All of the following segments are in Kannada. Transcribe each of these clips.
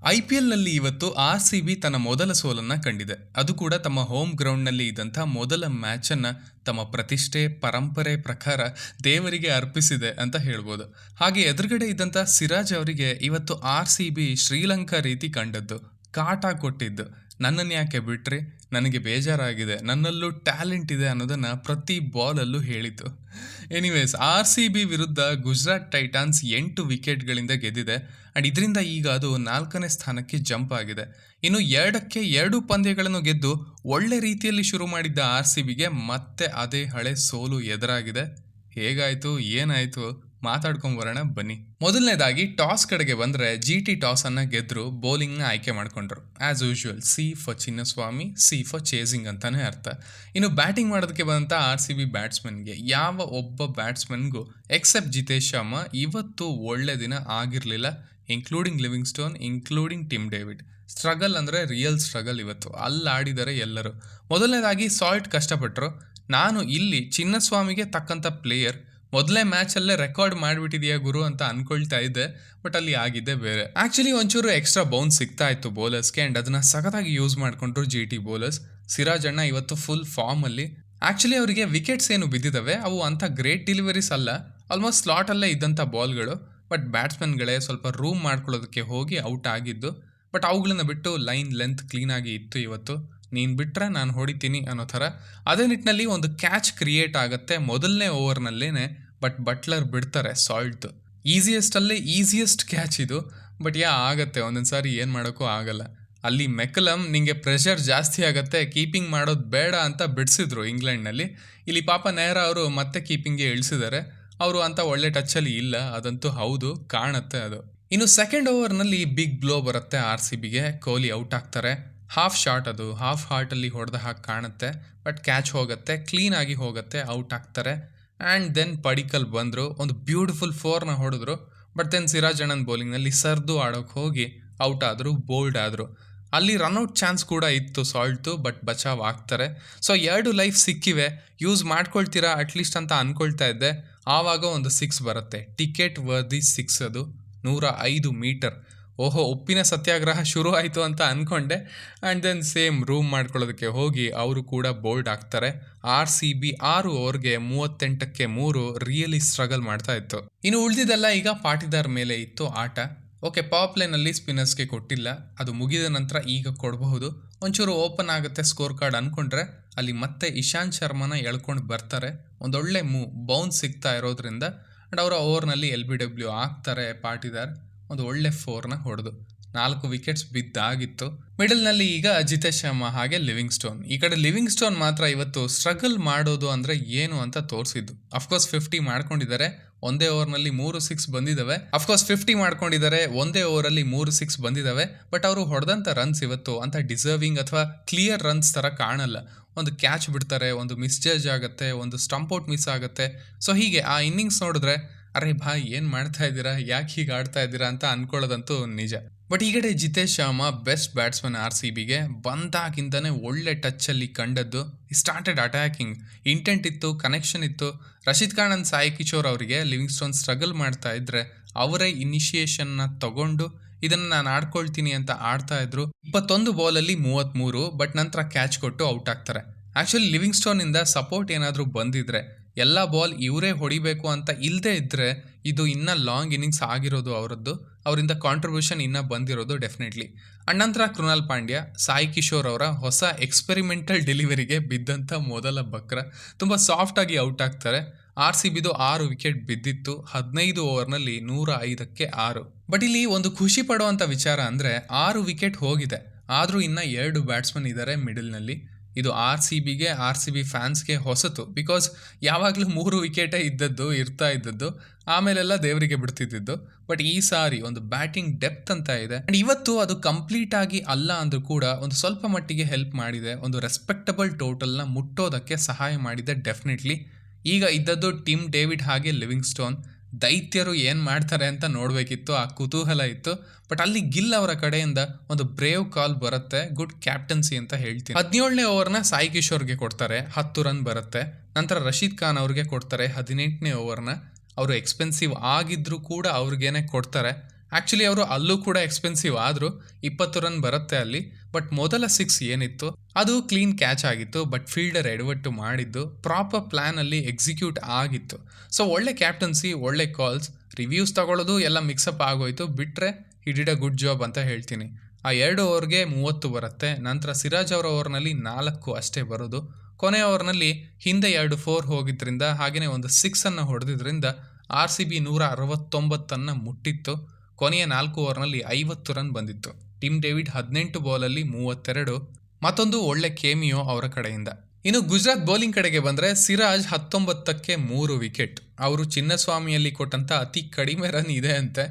ಐಪಿಎಲ್ನಲ್ಲಿ ಇವತ್ತು ಆರ್‌ಸಿಬಿ ತನ್ನ ಮೊದಲ ಸೋಲನ್ನ ಕಂಡಿದೆ. ಅದು ಕೂಡ ತಮ್ಮ ಹೋಮ್ ಗ್ರೌಂಡ್‌ನಲ್ಲಿ ಇದ್ದಂಥ ಮೊದಲ ಮ್ಯಾಚನ್ನು ತಮ್ಮ ಪ್ರತಿಷ್ಠೆ, ಪರಂಪರೆ ಪ್ರಕಾರ ದೇವರಿಗೆ ಅರ್ಪಿಸಿದೆ ಅಂತ ಹೇಳ್ಬೋದು. ಹಾಗೆ ಎದುರುಗಡೆ ಇದ್ದಂಥ ಸಿರಾಜ್ ಅವರಿಗೆ ಇವತ್ತು ಆರ್‌ಸಿಬಿ ಶ್ರೀಲಂಕಾ ರೀತಿ ಕಂಡದ್ದು, ಕಾಟ ಕೊಟ್ಟಿದ್ದು. ನನ್ನನ್ನು ಯಾಕೆ ಬಿಟ್ರಿ, ನನಗೆ ಬೇಜಾರಾಗಿದೆ, ನನ್ನಲ್ಲೂ ಟ್ಯಾಲೆಂಟ್ ಇದೆ ಅನ್ನೋದನ್ನು ಪ್ರತಿ ಬಾಲಲ್ಲೂ ಹೇಳಿತು. ಎನಿವೇಸ್, ಆರ್‌ಸಿಬಿ ವಿರುದ್ಧ ಗುಜರಾತ್ ಟೈಟಾನ್ಸ್ 8 ವಿಕೆಟ್ಗಳಿಂದ ಗೆದ್ದಿದೆ. ಆ್ಯಂಡ್ ಇದರಿಂದ ಈಗ ಅದು 4ನೇ ಸ್ಥಾನಕ್ಕೆ ಜಂಪ್ ಆಗಿದೆ. ಇನ್ನು 2ಕ್ಕೆ 2 ಪಂದ್ಯಗಳನ್ನು ಗೆದ್ದು ಒಳ್ಳೆ ರೀತಿಯಲ್ಲಿ ಶುರು ಮಾಡಿದ್ದ ಆರ್‌ಸಿಬಿಗೆ ಮತ್ತೆ ಅದೇ ಹಳೆ ಸೋಲು ಎದುರಾಗಿದೆ. ಹೇಗಾಯ್ತು, ಏನಾಯ್ತು, ಮಾತಾಡ್ಕೊಂಬರೋಣ ಬನ್ನಿ. ಮೊದಲನೇದಾಗಿ ಟಾಸ್ ಕಡೆಗೆ ಬಂದರೆ GT ಟಾಸ್ ಅನ್ನ ಗೆದ್ರು ಬೌಲಿಂಗ್ನ ಆಯ್ಕೆ ಮಾಡ್ಕೊಂಡ್ರು. As usual, C for Chinnaswamy, C for chasing ಅಂತಾನೆ ಅರ್ಥ. ಇನ್ನು ಬ್ಯಾಟಿಂಗ್ ಮಾಡೋದಕ್ಕೆ ಬಂದಂಥ ಆರ್‌ಸಿಬಿ ಬ್ಯಾಟ್ಸ್ಮನ್ಗೆ ಯಾವ ಒಬ್ಬ ಬ್ಯಾಟ್ಸ್ಮನ್ಗೂ ಎಕ್ಸೆಪ್ಟ್ ಜಿತೇಶ್ ಶರ್ಮಾ ಇವತ್ತು ಒಳ್ಳೆ ದಿನ ಆಗಿರಲಿಲ್ಲ. Including Livingstone, including Tim David. Struggle ಅಂದರೆ ರಿಯಲ್ ಸ್ಟ್ರಗಲ್ ಇವತ್ತು. ಅಲ್ಲಿ ಆಡಿದರೆ ಎಲ್ಲರೂ. ಮೊದಲನೇದಾಗಿ ಸಾಲ್ಟ್ ಕಷ್ಟಪಟ್ಟರು. ನಾನು ಇಲ್ಲಿ ಚಿನ್ನಸ್ವಾಮಿಗೆ ತಕ್ಕಂಥ ಪ್ಲೇಯರ್, ಮೊದಲೇ ಮ್ಯಾಚಲ್ಲೇ ರೆಕಾರ್ಡ್ ಮಾಡಿಬಿಟ್ಟಿದೆಯಾ ಗುರು ಅಂತ ಅನ್ಕೊಳ್ತಾ ಇದ್ದೆ. ಬಟ್ ಅಲ್ಲಿ ಆಗಿದ್ದೆ ಬೇರೆ. ಆ್ಯಕ್ಚುಲಿ ಒಂಚೂರು ಎಕ್ಸ್ಟ್ರಾ ಬೌನ್ಸ್ ಸಿಗ್ತಾ ಇತ್ತು ಬೌಲರ್ಸ್ಗೆ, ಆ್ಯಂಡ್ ಅದನ್ನು ಸಖತ್ತಾಗಿ ಯೂಸ್ ಮಾಡಿಕೊಂಡ್ರು GT ಬೌಲರ್ಸ್. ಸಿರಾಜ್ ಅಣ್ಣ ಇವತ್ತು ಫುಲ್ ಫಾರ್ಮಲ್ಲಿ. ಆ್ಯಕ್ಚುಲಿ ಅವರಿಗೆ ವಿಕೆಟ್ಸ್ ಏನು ಬಿದ್ದಿದ್ದಾವೆ ಅವು ಅಂಥ ಗ್ರೇಟ್ ಡೆಲಿವರೀಸ್ ಅಲ್ಲ, ಆಲ್ಮೋಸ್ಟ್ ಸ್ಲಾಟಲ್ಲೇ ಇದ್ದಂಥ ಬಾಲ್ಗಳು. ಬಟ್ ಬ್ಯಾಟ್ಸ್ಮನ್ಗಳೇ ಸ್ವಲ್ಪ ರೂಮ್ ಮಾಡ್ಕೊಳ್ಳೋದಕ್ಕೆ ಹೋಗಿ ಔಟ್ ಆಗಿದ್ದು. ಬಟ್ ಅವುಗಳನ್ನ ಬಿಟ್ಟು ಲೈನ್ ಲೆಂತ್ ಕ್ಲೀನಾಗಿ ಇತ್ತು ಇವತ್ತು. ನೀನು ಬಿಟ್ಟರೆ ನಾನು ಹೊಡಿತೀನಿ ಅನ್ನೋ ಥರ. ಅದೇ ನಿಟ್ಟಿನಲ್ಲಿ ಒಂದು ಕ್ಯಾಚ್ ಕ್ರಿಯೇಟ್ ಆಗುತ್ತೆ ಮೊದಲನೇ ಓವರ್ನಲ್ಲೇ. ಬಟ್ ಬಟ್ಲರ್ ಬಿಡ್ತಾರೆ ಸಾಲ್ಟ್ದು. ಈಸಿಯೆಸ್ಟ್ ಕ್ಯಾಚ್ ಇದು. ಬಟ್ ಆಗತ್ತೆ ಒಂದೊಂದು ಸಾರಿ, ಏನು ಮಾಡೋಕ್ಕೂ ಆಗಲ್ಲ. ಅಲ್ಲಿ ಮೆಕಲಮ್ ನಿಂಗೆ ಪ್ರೆಷರ್ ಜಾಸ್ತಿ ಆಗುತ್ತೆ, ಕೀಪಿಂಗ್ ಮಾಡೋದು ಬೇಡ ಅಂತ ಬಿಡಿಸಿದ್ರು ಇಂಗ್ಲೆಂಡ್ನಲ್ಲಿ. ಇಲ್ಲಿ ಪಾಪ ನೆಹ್ರಾ ಅವರು ಮತ್ತೆ ಕೀಪಿಂಗ್ಗೆ ಇಳಿಸಿದ್ದಾರೆ. ಅವರು ಅಂತ ಒಳ್ಳೆ ಟಚ್ಚಲ್ಲಿ ಇಲ್ಲ, ಅದಂತೂ ಹೌದು, ಕಾಣುತ್ತೆ ಅದು. ಇನ್ನು ಸೆಕೆಂಡ್ ಓವರ್ನಲ್ಲಿ ಬಿಗ್ ಬ್ಲೋ ಬರುತ್ತೆ ಆರ್‌ಸಿಬಿಗೆ. ಕೊಹ್ಲಿ ಔಟ್ ಆಗ್ತಾರೆ. ಹಾಫ್ ಶಾಟ್, ಅದು ಹಾಫ್ ಹಾರ್ಟಲ್ಲಿ ಹೊಡೆದ ಹಾಗೆ ಕಾಣುತ್ತೆ. ಬಟ್ ಕ್ಯಾಚ್ ಹೋಗುತ್ತೆ, ಕ್ಲೀನಾಗಿ ಹೋಗುತ್ತೆ, ಔಟ್ ಆಗ್ತಾರೆ. ಆ್ಯಂಡ್ ದೆನ್ ಪಡಿಕಲ್ ಬಂದರು, ಒಂದು ಬ್ಯೂಟಿಫುಲ್ 4ನ ಹೊಡೆದ್ರು. ಬಟ್ ದೆನ್ ಸಿರಾಜ್ ಅಣ್ಣನ ಬೌಲಿಂಗ್ನಲ್ಲಿ ಸರ್ದು ಆಡೋಕೆ ಹೋಗಿ ಔಟ್ ಆದರು, ಬೋಲ್ಡ್ ಆದರು. ಅಲ್ಲಿ ರನ್ಔಟ್ ಚಾನ್ಸ್ ಕೂಡ ಇತ್ತು ಸಾಲ್ಟ್ದು, ಬಟ್ ಬಚಾವ್ ಆಗ್ತಾರೆ. ಸೊ 2 ಲೈಫ್ ಸಿಕ್ಕಿವೆ, ಯೂಸ್ ಮಾಡ್ಕೊಳ್ತೀರಾ ಅಟ್ಲೀಸ್ಟ್ ಅಂತ ಅಂದ್ಕೊಳ್ತಾ ಇದ್ದೆ. ಆವಾಗ ಒಂದು 6 ಬರುತ್ತೆ, ಟಿಕೆಟ್ ವರ್ದಿ 6, ಅದು 105 ಮೀಟರ್. ಓಹೋ, ಉಪ್ಪಿನ ಸತ್ಯಾಗ್ರಹ ಶುರು ಆಯಿತು ಅಂತ ಅಂದ್ಕೊಂಡೆ. ಆ್ಯಂಡ್ ದೆನ್ ಸೇಮ್ ರೂಮ್ ಮಾಡ್ಕೊಳ್ಳೋದಕ್ಕೆ ಹೋಗಿ ಅವರು ಕೂಡ ಬೋಲ್ಡ್ ಆಗ್ತಾರೆ. ಆರ್‌ಸಿಬಿ 6 ಓವರ್ಗೆ 38ಕ್ಕೆ 3 ರಿಯಲಿ ಸ್ಟ್ರಗಲ್ ಮಾಡ್ತಾ ಇತ್ತು. ಇನ್ನು ಉಳಿದಿದ್ದೆಲ್ಲ ಈಗ ಪಾಟಿದಾರ್ ಮೇಲೆ ಇತ್ತು ಆಟ. ಓಕೆ, ಪವರ್ ಪ್ಲೇನಲ್ಲಿ ಸ್ಪಿನ್ನರ್ಸ್ಗೆ ಕೊಟ್ಟಿಲ್ಲ, ಅದು ಮುಗಿದ ನಂತರ ಈಗ ಕೊಡಬಹುದು. ಒಂಚೂರು ಓಪನ್ ಆಗುತ್ತೆ ಸ್ಕೋರ್ ಕಾರ್ಡ್ ಅಂದ್ಕೊಂಡ್ರೆ ಅಲ್ಲಿ ಮತ್ತೆ ಇಶಾಂತ್ ಶರ್ಮಾನ ಎಳ್ಕೊಂಡು ಬರ್ತಾರೆ. ಒಂದೊಳ್ಳೆ ಬೌನ್ಸ್ ಸಿಗ್ತಾ ಇರೋದ್ರಿಂದ. ಆ್ಯಂಡ್ ಅವರ ಓವರ್ನಲ್ಲಿ LBW ಆಗ್ತಾರೆ ಪಾಟಿದಾರ್. ಒಂದು ಒಳ್ಳೆ 4ನ ಹೊಡೆದು 4 ವಿಕೆಟ್ಸ್ ಬಿದ್ದಾಗಿತ್ತು. ಮಿಡಲ್ನಲ್ಲಿ ಈಗ ಜಿತೇಶ್ ಶರ್ಮಾ ಹಾಗೆ ಲಿವಿಂಗ್ಸ್ಟೋನ್. ಈ ಕಡೆ ಲಿವಿಂಗ್ಸ್ಟೋನ್ ಮಾತ್ರ ಇವತ್ತು ಸ್ಟ್ರಗಲ್ ಮಾಡೋದು ಅಂದರೆ ಏನು ಅಂತ ತೋರಿಸಿದ್ದು. ಅಫ್ಕೋರ್ಸ್ 50 ಮಾಡ್ಕೊಂಡಿದ್ದಾರೆ, ಒಂದೇ ಓವರ್ನಲ್ಲಿ 3 6 ಬಂದಿದ್ದಾವೆ. ಅಫ್ಕೋರ್ಸ್ 50 ಮಾಡ್ಕೊಂಡಿದ್ದಾರೆ, ಒಂದೇ ಓವರಲ್ಲಿ 3 6 ಬಂದಿದ್ದಾವೆ. ಬಟ್ ಅವರು ಹೊಡೆದಂಥ ರನ್ಸ್ ಇವತ್ತು ಅಂತ ಡಿಸರ್ವಿಂಗ್ ಅಥವಾ ಕ್ಲಿಯರ್ ರನ್ಸ್ ಥರ ಕಾಣಲ್ಲ. ಒಂದು ಕ್ಯಾಚ್ ಬಿಡ್ತಾರೆ, ಒಂದು ಮಿಸ್ಜಡ್ಜ್ ಆಗುತ್ತೆ, ಒಂದು ಸ್ಟಂಪ್ಔಟ್ ಮಿಸ್ ಆಗುತ್ತೆ. ಸೊ ಹೀಗೆ ಆ ಇನ್ನಿಂಗ್ಸ್ ನೋಡಿದ್ರೆ ಅರೆ ಭಾಯ್, ಏನು ಮಾಡ್ತಾ ಇದ್ದೀರಾ, ಯಾಕೆ ಹೀಗೆ ಆಡ್ತಾ ಇದ್ದೀರಾ ಅಂತ ಅಂದ್ಕೊಳ್ಳೋದಂತೂ ನಿಜ. ಬಟ್ ಈ ಕಡೆ ಜಿತೇಶ್ ಶರ್ಮಾ ಬೆಸ್ಟ್ ಬ್ಯಾಟ್ಸ್ಮನ್ ಆರ್‌ಸಿಬಿಗೆ. ಬಂದಾಗಿಂದನೇ ಒಳ್ಳೆ ಟಚ್ಚಲ್ಲಿ ಕಂಡದ್ದು. ಸ್ಟಾರ್ಟೆಡ್ ಅಟ್ಯಾಕಿಂಗ್, ಇಂಟೆಂಟ್ ಇತ್ತು, ಕನೆಕ್ಷನ್ ಇತ್ತು. ರಶೀದ್ ಖಾನ್ ಅಂಡ್ ಸಾಯಿ ಕಿಶೋರ್ ಅವರಿಗೆ ಲಿವಿಂಗ್ಸ್ಟೋನ್ ಸ್ಟ್ರಗಲ್ ಮಾಡ್ತಾ ಇದ್ರೆ ಅವರೇ ಇನಿಷಿಯೇಷನ್ನ ತಗೊಂಡು ಇದನ್ನು ನಾನು ಆಡ್ಕೊಳ್ತೀನಿ ಅಂತ ಆಡ್ತಾ ಇದ್ರು. 21 ಬಾಲಲ್ಲಿ 33, ಬಟ್ ನಂತರ ಕ್ಯಾಚ್ ಕೊಟ್ಟು ಔಟ್ ಆಗ್ತಾರೆ. ಆ್ಯಕ್ಚುಲಿ ಲಿವಿಂಗ್ಸ್ಟೋನಿಂದ ಸಪೋರ್ಟ್ ಏನಾದರೂ ಬಂದಿದ್ರೆ, ಎಲ್ಲ ಬಾಲ್ ಇವರೇ ಹೊಡಿಬೇಕು ಅಂತ ಇಲ್ಲದೆ ಇದ್ದರೆ ಇದು ಇನ್ನೂ ಲಾಂಗ್ ಇನ್ನಿಂಗ್ಸ್ ಆಗಿರೋದು ಅವರದ್ದು. ಅವರಿಂದ ಕಾಂಟ್ರಿಬ್ಯೂಷನ್ ಇನ್ನೂ ಬಂದಿರೋದು ಡೆಫಿನೆಟ್ಲಿ. ನಂತರ ಕೃಣಾಲ್ ಪಾಂಡ್ಯ, ಸಾಯಿ ಕಿಶೋರ್ ಅವರ ಹೊಸ ಎಕ್ಸ್ಪೆರಿಮೆಂಟಲ್ ಡೆಲಿವರಿಗೆ ಬಿದ್ದಂಥ ಮೊದಲ ಬಕ್ರ ತುಂಬ ಸಾಫ್ಟಾಗಿ ಔಟ್ ಆಗ್ತಾರೆ. ಆರ್‌ಸಿಬಿದು 6 ವಿಕೆಟ್ ಬಿದ್ದಿತ್ತು 15 ಓವರ್ನಲ್ಲಿ 105ಕ್ಕೆ 6. ಬಟ್ ಇಲ್ಲಿ ಒಂದು ಖುಷಿ ಪಡುವಂಥ ವಿಚಾರ ಅಂದರೆ 6 ವಿಕೆಟ್ ಹೋಗಿದೆ, ಆದರೂ ಇನ್ನೂ 2 ಬ್ಯಾಟ್ಸ್ಮನ್ ಇದ್ದಾರೆ ಮಿಡಲ್ನಲ್ಲಿ. ಇದು ಆರ್‌ಸಿಬಿಗೆ, ಆರ್‌ಸಿಬಿ ಫ್ಯಾನ್ಸ್ಗೆ ಹೊಸತು. ಬಿಕಾಸ್ ಯಾವಾಗಲೂ 3 ವಿಕೆಟೇ ಇರ್ತಾ ಇದ್ದದ್ದು, ಆಮೇಲೆಲ್ಲ ದೇವರಿಗೆ ಬಿಡ್ತಿದ್ದು. ಬಟ್ ಈ ಸಾರಿ ಒಂದು ಬ್ಯಾಟಿಂಗ್ ಡೆಪ್ತ್ ಅಂತ ಇದೆ. ಆ್ಯಂಡ್ ಇವತ್ತು ಅದು ಕಂಪ್ಲೀಟ್ ಆಗಿ ಅಲ್ಲ ಅಂದರೂ ಕೂಡ ಒಂದು ಸ್ವಲ್ಪ ಮಟ್ಟಿಗೆ ಹೆಲ್ಪ್ ಮಾಡಿದೆ. ಒಂದು ರೆಸ್ಪೆಕ್ಟಬಲ್ ಟೋಟಲ್ನ ಮುಟ್ಟೋದಕ್ಕೆ ಸಹಾಯ ಮಾಡಿದೆ ಡೆಫಿನೆಟ್ಲಿ. ಈಗ ಇದ್ದದ್ದು ಟಿಮ್ ಡೇವಿಡ್ ಹಾಗೆ ಲಿವಿಂಗ್ಸ್ಟೋನ್. ದೈತ್ಯರು ಏನು ಮಾಡ್ತಾರೆ ಅಂತ ನೋಡಬೇಕಿತ್ತು, ಆ ಕುತೂಹಲ ಇತ್ತು. ಬಟ್ ಅಲ್ಲಿ ಗಿಲ್ ಅವರ ಕಡೆಯಿಂದ ಒಂದು ಬ್ರೇವ್ ಕಾಲ್ ಬರುತ್ತೆ, ಗುಡ್ ಕ್ಯಾಪ್ಟನ್ಸಿ ಅಂತ ಹೇಳ್ತೀನಿ. 17ನೇ ಓವರ್ನ ಸಾಯಿ ಕಿಶೋರ್ಗೆ ಕೊಡ್ತಾರೆ, 10 ರನ್ ಬರುತ್ತೆ. ನಂತರ ರಶೀದ್ ಖಾನ್ ಅವ್ರಿಗೆ ಕೊಡ್ತಾರೆ 18ನೇ ಓವರ್ನ. ಅವರು ಎಕ್ಸ್ಪೆನ್ಸಿವ್ ಆಗಿದ್ರೂ ಕೂಡ ಅವ್ರಿಗೇನೆ ಕೊಡ್ತಾರೆ. ಆ್ಯಕ್ಚುಲಿ ಅವರು ಅಲ್ಲೂ ಕೂಡ ಎಕ್ಸ್ಪೆನ್ಸಿವ್ ಆದರೂ 20 ರನ್ ಬರುತ್ತೆ ಅಲ್ಲಿ. ಬಟ್ ಮೊದಲ 6 ಏನಿತ್ತು ಅದು ಕ್ಲೀನ್ ಕ್ಯಾಚ್ ಆಗಿತ್ತು, ಬಟ್ ಫೀಲ್ಡರ್ ಎಡವಟ್ಟು ಮಾಡಿದ್ದು ಪ್ರಾಪರ್ ಪ್ಲ್ಯಾನಲ್ಲಿ ಎಕ್ಸಿಕ್ಯೂಟ್ ಆಗಿತ್ತು. ಸೊ ಒಳ್ಳೆ ಕ್ಯಾಪ್ಟನ್ಸಿ, ಒಳ್ಳೆ ಕಾಲ್ಸ್, ರಿವ್ಯೂಸ್ ತಗೊಳ್ಳೋದು ಎಲ್ಲ ಮಿಕ್ಸಪ್ ಆಗೋಯ್ತು. ಬಿಟ್ಟರೆ he did a good job ಅಂತ ಹೇಳ್ತೀನಿ. ಆ 2 ಓವರ್ಗೆ 30 ಬರುತ್ತೆ. ನಂತರ ಸಿರಾಜ್ ಅವರ ಓವರ್ನಲ್ಲಿ 4 ಅಷ್ಟೇ ಬರೋದು. ಕೊನೆ ಓವರ್ನಲ್ಲಿ ಹಿಂದೆ 2 4 ಹೋಗಿದ್ರಿಂದ ಹಾಗೆಯೇ ಒಂದು 6 ಹೊಡೆದಿದ್ರಿಂದ RCB 169 ಮುಟ್ಟಿತ್ತು. ಕೊನೆಯ 4 ಓವರ್ನಲ್ಲಿ 50 ರನ್ ಬಂದಿತ್ತು. ಟಿಮ್ ಡೇವಿಡ್ 18 ಬಾಲಲ್ಲಿ 32. ಮತ್ತೊಂದು ಒಳ್ಳೆ ಕೇಮಿಯೋ ಅವರ ಕಡೆಯಿಂದ. ಇನ್ನು ಗುಜರಾತ್ ಬೌಲಿಂಗ್ ಕಡೆಗೆ ಬಂದರೆ ಸಿರಾಜ್ 19ಕ್ಕೆ 3 ವಿಕೆಟ್. ಅವರು ಚಿನ್ನಸ್ವಾಮಿಯಲ್ಲಿ ಕೊಟ್ಟಂಥ ಅತಿ ಕಡಿಮೆ ರನ್ ಇದೆ ಅಂತೆ.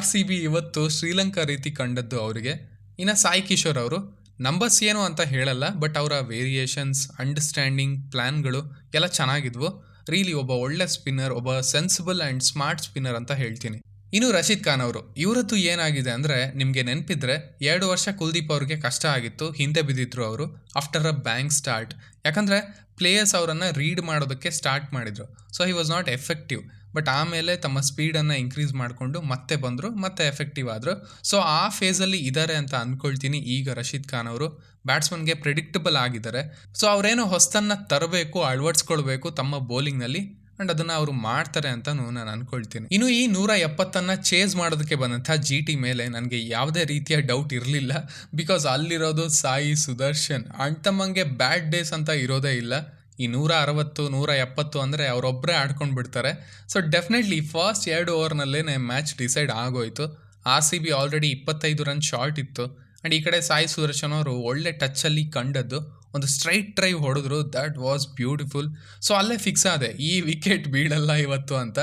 RCB ಇವತ್ತು ಶ್ರೀಲಂಕಾ ರೀತಿ ಕಂಡದ್ದು ಅವರಿಗೆ. ಇನ್ನು ಸಾಯಿ ಕಿಶೋರ್ ಅವರು ನಂಬರ್ಸ್ ಏನು ಅಂತ ಹೇಳಲ್ಲ, ಬಟ್ ಅವರ ವೇರಿಯೇಷನ್ಸ್, ಅಂಡರ್ಸ್ಟ್ಯಾಂಡಿಂಗ್, ಪ್ಲ್ಯಾನ್ಗಳು ಎಲ್ಲ ಚೆನ್ನಾಗಿದ್ವು. ರೀಲಿ ಒಬ್ಬ ಒಳ್ಳೆ ಸ್ಪಿನ್ನರ್, ಒಬ್ಬ ಸೆನ್ಸಿಬಲ್ ಆ್ಯಂಡ್ ಸ್ಮಾರ್ಟ್ ಸ್ಪಿನ್ನರ್ ಅಂತ ಹೇಳ್ತೀನಿ. ಇನ್ನು ರಶೀದ್ ಖಾನ್ ಅವರು, ಇವರದ್ದು ಏನಾಗಿದೆ ಅಂದರೆ ನಿಮಗೆ ನೆನಪಿದ್ರೆ 2 ವರ್ಷ ಕುಲ್ದೀಪ್ ಅವ್ರಿಗೆ ಕಷ್ಟ ಆಗಿತ್ತು, ಹಿಂದೆ ಬಿದ್ದಿದ್ರು ಅವರು ಆಫ್ಟರ್ ಅ ಬ್ಯಾಂಕ್ ಸ್ಟಾರ್ಟ್. ಯಾಕಂದರೆ ಪ್ಲೇಯರ್ಸ್ ಅವರನ್ನು ರೀಡ್ ಮಾಡೋದಕ್ಕೆ ಸ್ಟಾರ್ಟ್ ಮಾಡಿದರು. So he was not effective. But ಆಮೇಲೆ ತಮ್ಮ ಸ್ಪೀಡನ್ನು ಇನ್ಕ್ರೀಸ್ ಮಾಡಿಕೊಂಡು ಮತ್ತೆ ಬಂದರು, ಮತ್ತೆ ಎಫೆಕ್ಟಿವ್ ಆದರು. ಸೊ ಆ ಫೇಸಲ್ಲಿ ಇದ್ದಾರೆ ಅಂತ ಅಂದ್ಕೊಳ್ತೀನಿ ಈಗ ರಶೀದ್ ಖಾನ್ ಅವರು. ಬ್ಯಾಟ್ಸ್ಮನ್ಗೆ ಪ್ರಿಡಿಕ್ಟಬಲ್ ಆಗಿದ್ದಾರೆ. ಸೊ ಅವರೇನೋ ಹೊಸತನ್ನು ತರಬೇಕು, ಅಳವಡಿಸ್ಕೊಳ್ಬೇಕು ತಮ್ಮ ಬೌಲಿಂಗ್ನಲ್ಲಿ, ಆ್ಯಂಡ್ ಅದನ್ನು ಅವರು ಮಾಡ್ತಾರೆ ಅಂತ ನಾನು ಅಂದ್ಕೊಳ್ತೀನಿ. ಇನ್ನು ಈ 170 ಚೇಸ್ ಮಾಡೋದಕ್ಕೆ ಬಂದಂಥ GT ಮೇಲೆ ನನಗೆ ಯಾವುದೇ ರೀತಿಯ ಡೌಟ್ ಇರಲಿಲ್ಲ. ಬಿಕಾಸ್ ಅಲ್ಲಿರೋದು ಸಾಯಿ ಸುದರ್ಶನ್, ಅಣ್ತಮ್ಮಂಗೆ ಬ್ಯಾಡ್ ಡೇಸ್ ಅಂತ ಇರೋದೇ ಇಲ್ಲ. ಈ 160 170 ಅಂದರೆ ಅವರೊಬ್ಬರೇ ಆಡ್ಕೊಂಡು ಬಿಡ್ತಾರೆ. ಸೊ ಡೆಫಿನೆಟ್ಲಿ ಫಸ್ಟ್ 2 ಓವರ್ನಲ್ಲೇ ಮ್ಯಾಚ್ ಡಿಸೈಡ್ ಆಗೋಯ್ತು. RCB ಆಲ್ರೆಡಿ 25 ರನ್ ಶಾರ್ಟ್ ಇತ್ತು. ಆ್ಯಂಡ್ ಈ ಕಡೆ ಸಾಯಿ ಸುದರ್ಶನ್ ಅವರು ಒಳ್ಳೆ ಟಚ್ಚಲ್ಲಿ ಕಂಡದ್ದು, ಒಂದು ಸ್ಟ್ರೈಟ್ ಡ್ರೈವ್ ಹೊಡೆದ್ರು, ದ್ಯಾಟ್ ವಾಸ್ ಬ್ಯೂಟಿಫುಲ್. ಸೊ ಅಲ್ಲೇ ಫಿಕ್ಸ್ ಆದೆ, ಈ ವಿಕೆಟ್ ಬೀಳಲ್ಲ ಇವತ್ತು ಅಂತ.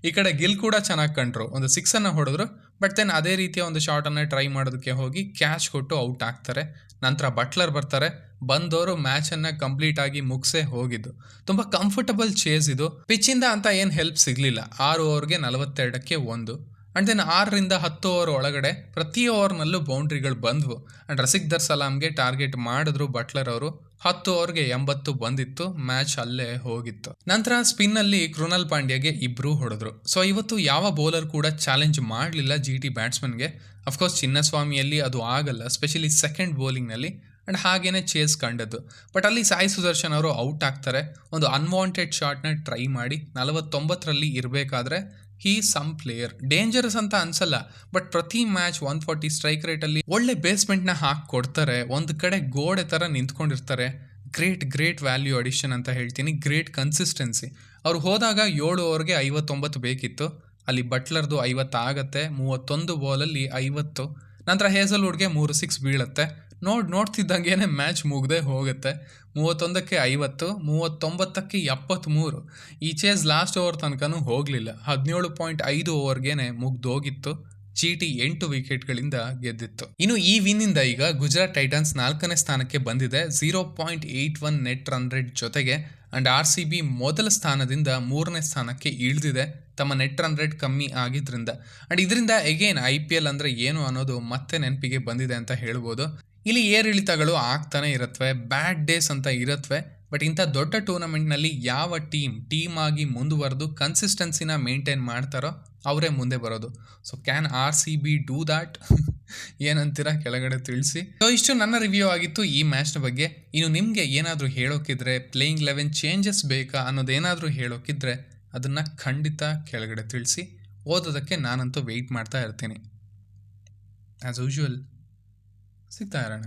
ಈ ಕಡೆ ಗಿಲ್ ಕೂಡ ಚೆನ್ನಾಗಿ ಕಂಡ್ರು, ಒಂದು 6 ಹೊಡೆದ್ರು. ಬಟ್ ದೆನ್ ಅದೇ ರೀತಿಯ ಒಂದು ಶಾಟನ್ನು ಟ್ರೈ ಮಾಡೋದಕ್ಕೆ ಹೋಗಿ ಕ್ಯಾಚ್ ಕೊಟ್ಟು ಔಟ್ ಆಗ್ತಾರೆ. ನಂತರ ಬಟ್ಲರ್ ಬರ್ತಾರೆ. ಬಂದವರು ಮ್ಯಾಚನ್ನು ಕಂಪ್ಲೀಟ್ ಆಗಿ ಮುಗಿಸೇ ಹೋಗಿದ್ದು. ತುಂಬ ಕಂಫರ್ಟಬಲ್ ಚೇಸ್ ಇದು. ಪಿಚ್ಚಿಂದ ಅಂತ ಏನು ಹೆಲ್ಪ್ ಸಿಗಲಿಲ್ಲ. 6 ಓವರ್ಗೆ 42ಕ್ಕೆ 1. ಆ್ಯಂಡ್ ದೆನ್ 6ರಿಂದ 10 ಓವರ್ ಒಳಗಡೆ ಪ್ರತಿ ಓವರ್ನಲ್ಲೂ ಬೌಂಡ್ರಿಗಳು ಬಂದವು. ಆ್ಯಂಡ್ ರಸಿಕ್ದರ್ ಸಲಾಮ್ಗೆ ಟಾರ್ಗೆಟ್ ಮಾಡಿದ್ರು ಬಟ್ಲರ್ ಅವರು. 10 ಓವರ್ಗೆ 80 ಬಂದಿತ್ತು. ಮ್ಯಾಚ್ ಅಲ್ಲೇ ಹೋಗಿತ್ತು. ನಂತರ ಸ್ಪಿನ್ನಲ್ಲಿ ಕೃಣಾಲ್ ಪಾಂಡ್ಯಗೆ 2 ಹೊಡೆದ್ರು. ಸೊ ಇವತ್ತು ಯಾವ ಬೌಲರ್ ಕೂಡ ಚಾಲೆಂಜ್ ಮಾಡಲಿಲ್ಲ GT ಬ್ಯಾಟ್ಸ್ಮನ್ಗೆ. ಅಫ್ಕೋರ್ಸ್ ಚಿನ್ನಸ್ವಾಮಿಯಲ್ಲಿ ಅದು ಆಗಲ್ಲ, ಸ್ಪೆಷಲಿ ಸೆಕೆಂಡ್ ಬೌಲಿಂಗ್ನಲ್ಲಿ. ಆ್ಯಂಡ್ ಹಾಗೇನೆ ಚೇಸ್ ಕಂಡದ್ದು. ಬಟ್ ಅಲ್ಲಿ ಸಾಯಿ ಸುದರ್ಶನ್ ಅವರು ಔಟ್ ಆಗ್ತಾರೆ. ಒಂದು ಅನ್ವಾಂಟೆಡ್ ಶಾಟ್ನ ಟ್ರೈ ಮಾಡಿ 49ರಲ್ಲಿ ಇರಬೇಕಾದ್ರೆ ಹೀ ಸಮ್ ಪ್ಲೇಯರ್. ಡೇಂಜರಸ್ ಅಂತ ಅನ್ಸಲ್ಲ, ಬಟ್ ಪ್ರತಿ ಮ್ಯಾಚ್ 140 ಸ್ಟ್ರೈಕ್ ರೇಟಲ್ಲಿ ಒಳ್ಳೆ ಬೇಸ್ಮೆಂಟ್ನ ಹಾಕಿ ಕೊಡ್ತಾರೆ. ಒಂದು ಕಡೆ ಗೋಡೆ ಥರ ನಿಂತ್ಕೊಂಡಿರ್ತಾರೆ. ಗ್ರೇಟ್ ವ್ಯಾಲ್ಯೂ ಅಡಿಷನ್ ಅಂತ ಹೇಳ್ತೀನಿ. Great consistency. ಅವ್ರು ಹೋದಾಗ 7 ಓವರ್ಗೆ 59 ಬೇಕಿತ್ತು. ಅಲ್ಲಿ ಬಟ್ಲರ್ದು 50 ಆಗತ್ತೆ. 31 ಬಾಲಲ್ಲಿ 50. ನಂತರ ಹೇಸಲ್ವುಡ್ಗೆ 3 6 ಬೀಳುತ್ತೆ. ನೋಡ್ತಿದ್ದಂಗೆ ಮ್ಯಾಚ್ ಮುಗ್ದೇ ಹೋಗುತ್ತೆ. 31ಕ್ಕೆ 50, 39ಕ್ಕೆ 73. ಈ ಚೇಸ್ ಲಾಸ್ಟ್ ಓವರ್ ತನಕನೂ ಹೋಗಲಿಲ್ಲ. 17.5 ಓವರ್ಗೆ ಮುಗ್ದೋಗಿತ್ತು. GT 8 ವಿಕೆಟ್ಗಳಿಂದ ಗೆದ್ದಿತ್ತು. ಇನ್ನು ಈ ವಿನ್ನಿಂದ ಈಗ ಗುಜರಾತ್ ಟೈಟನ್ಸ್ 4ನೇ ಸ್ಥಾನಕ್ಕೆ ಬಂದಿದೆ 0.81 ನೆಟ್ ರನ್ ರೇಟ್ ಜೊತೆಗೆ. ಆ್ಯಂಡ್ RCB ಮೊದಲ ಸ್ಥಾನದಿಂದ 3ನೇ ಸ್ಥಾನಕ್ಕೆ ಇಳಿದಿದೆ ತಮ್ಮ ನೆಟ್ ರನ್ ರೇಟ್ ಕಮ್ಮಿ ಆಗಿದ್ರಿಂದ. ಆ್ಯಂಡ್ ಇದರಿಂದ ಎಗೇನ್ IPL ಅಂದರೆ ಏನು ಅನ್ನೋದು ಮತ್ತೆ ನೆನಪಿಗೆ ಬಂದಿದೆ ಅಂತ ಹೇಳ್ಬೋದು. ಇಲ್ಲಿ ಏರಿಳಿತಗಳು ಆಗ್ತಾನೆ ಇರತ್ವೆ, ಬ್ಯಾಡ್ ಡೇಸ್ ಅಂತ ಇರತ್ವೆ. ಬಟ್ ಇಂಥ ದೊಡ್ಡ ಟೂರ್ನಮೆಂಟ್ನಲ್ಲಿ ಯಾವ ಟೀಮ್ ಆಗಿ ಮುಂದುವರೆದು ಕನ್ಸಿಸ್ಟೆನ್ಸಿನ ಮೇಂಟೈನ್ ಮಾಡ್ತಾರೋ ಅವರೇ ಮುಂದೆ ಬರೋದು. So can RCB do that? ಏನಂತೀರಾ ಕೆಳಗಡೆ ತಿಳಿಸಿ. ಸೊ ಇಷ್ಟು ನನ್ನ ರಿವ್ಯೂ ಆಗಿತ್ತು ಈ ಮ್ಯಾಚ್ನ ಬಗ್ಗೆ. ಇನ್ನು ನಿಮಗೆ ಏನಾದರೂ ಹೇಳೋಕ್ಕಿದ್ರೆ, ಪ್ಲೇಯಿಂಗ್ 11 ಚೇಂಜಸ್ ಬೇಕಾ ಅನ್ನೋದೇನಾದರೂ ಹೇಳೋಕ್ಕಿದ್ರೆ ಅದನ್ನು ಖಂಡಿತ ಕೆಳಗಡೆ ತಿಳಿಸಿ. ಓದೋದಕ್ಕೆ ನಾನಂತೂ ವೆಯ್ಟ್ ಮಾಡ್ತಾ ಇರ್ತೀನಿ. ಆ್ಯಸ್ ಯೂಶುವಲ್ ಸಿಗ್ತಾ ಇರೋಣ.